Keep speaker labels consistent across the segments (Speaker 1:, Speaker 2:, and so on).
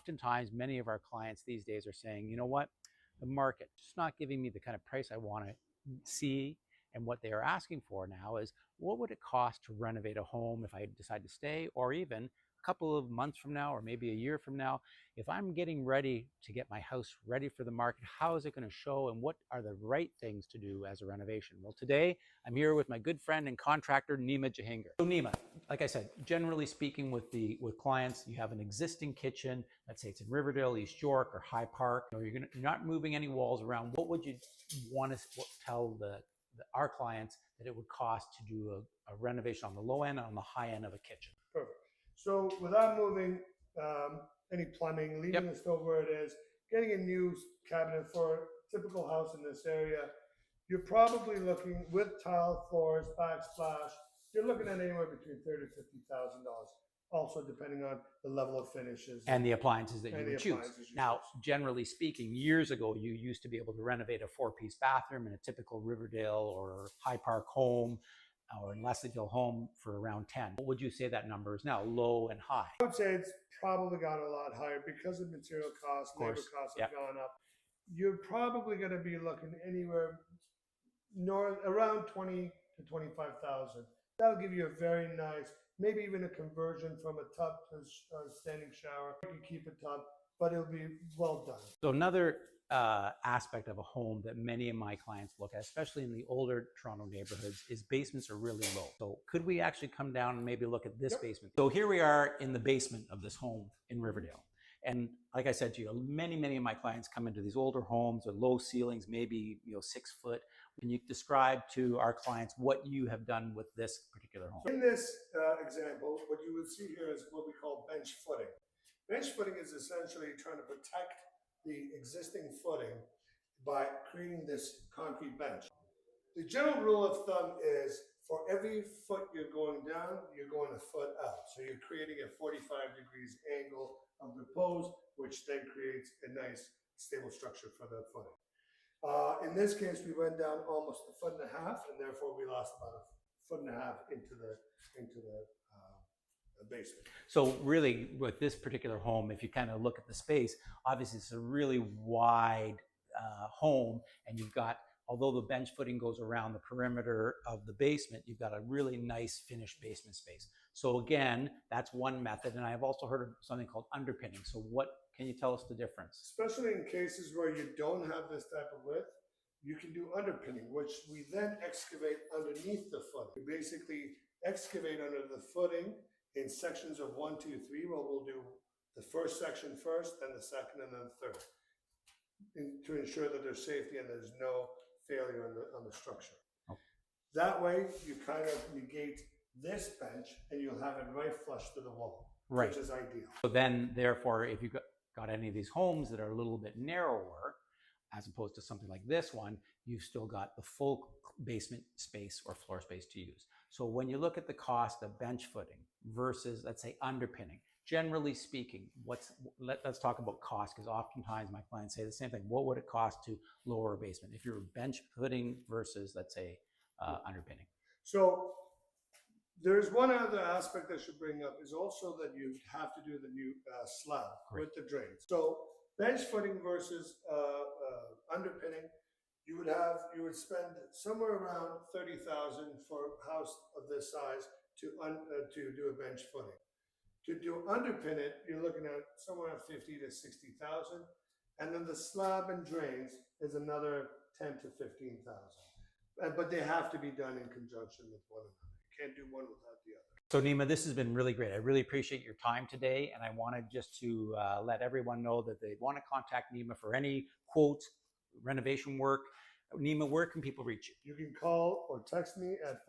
Speaker 1: oftentimes many of our clients these days are saying, you know what, the market just not giving me the kind of price I want to see. And what they are asking for now is, what would it cost to renovate a home if I decide to stay, or even a couple of months from now, or maybe a year from now, if I'm getting ready to get my house ready for the market, how is it going to show, and what are the right things to do as a renovation? Well, today I'm here with my good friend and contractor, Nima Jahangir. So Nima, like I said, generally speaking with clients, you have an existing kitchen, let's say it's in Riverdale, East York, or High Park, or you're not moving any walls around. What would you want to tell our clients that it would cost to do a renovation on the low end and on the high end of a kitchen?
Speaker 2: Perfect. So without moving any plumbing, leaving the stove where it is, getting a new cabinet for a typical house in this area, you're probably looking, with tile floors, backsplash, you're looking at anywhere between $30,000 to $50,000. Also depending on the level of finishes
Speaker 1: and the appliances that you would choose. Now, generally speaking, years ago, you used to be able to renovate a 4-piece bathroom in a typical Riverdale or High Park home, or in Leslieville home, for around 10. What would you say that number is now, low and high?
Speaker 2: I would say it's probably gone a lot higher because of material costs, labor costs have gone up. You're probably going to be looking anywhere around 20 to 25,000. That'll give you a very nice, maybe even a conversion from a tub to a standing shower. You can keep a tub, but it'll be well done.
Speaker 1: So another aspect of a home that many of my clients look at, especially in the older Toronto neighborhoods, is basements are really low. So could we actually come down and maybe look at this basement? So here we are in the basement of this home in Riverdale. And like I said to you, many of my clients come into these older homes with low ceilings, maybe 6 foot. Can you describe to our clients what you have done with this particular home?
Speaker 2: In this example, what you would see here is what we call bench footing. Bench footing is essentially trying to protect the existing footing by creating this concrete bench. The general rule of thumb is for every foot you're going down, you're going a foot up. So you're creating a 45 degrees angle of repose, which then creates a nice stable structure for the footing. In this case, we went down almost a foot and a half, and therefore we lost about a foot and a half into the basement.
Speaker 1: So really, with this particular home, if you kind of look at the space, obviously it's a really wide home, and you've got, although the bench footing goes around the perimeter of the basement, you've got a really nice finished basement space. So again, that's one method. And I've also heard of something called underpinning. So what can you tell us the difference?
Speaker 2: Especially in cases where you don't have this type of width, you can do underpinning, which we then excavate underneath the footing. We basically excavate under the footing in sections of 1, 2, 3, where we'll do the first section first, then the second, and then the third, to ensure that there's safety and there's no failure on the structure.
Speaker 1: Oh.
Speaker 2: That way, you kind of negate this bench, and you'll have it right flush to the wall, which is ideal.
Speaker 1: So then, therefore, if you've got any of these homes that are a little bit narrower, as opposed to something like this one, you've still got the full basement space or floor space to use. So when you look at the cost of bench footing versus, let's say, underpinning, generally speaking, let's talk about cost, because oftentimes my clients say the same thing. What would it cost to lower a basement if you're bench footing versus, let's say, underpinning?
Speaker 2: So there's one other aspect I should bring up, is also that you have to do the new slab with the drains. So bench footing versus underpinning, you would spend somewhere around $30,000 for a house of this size to do a bench footing. To do underpin it, you're looking at somewhere at $50,000 to $60,000, and then the slab and drains is another $10,000 to $15,000. But they have to be done in conjunction with one another. You can't do one without the other.
Speaker 1: So Nima, this has been really great. I really appreciate your time today, and I wanted just to let everyone know that they want to contact Nima for any quotes, renovation work. Nima, where can people reach you?
Speaker 2: You can call or text me at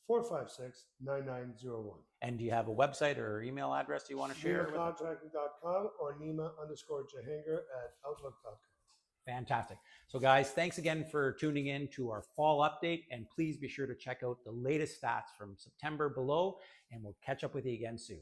Speaker 2: 416-456-9901.
Speaker 1: And do you have a website or email address you want to share?
Speaker 2: NimaContracting.com or Nima_Jahangir@outlook.com.
Speaker 1: Fantastic. So guys, thanks again for tuning in to our fall update, and please be sure to check out the latest stats from September below, and we'll catch up with you again soon.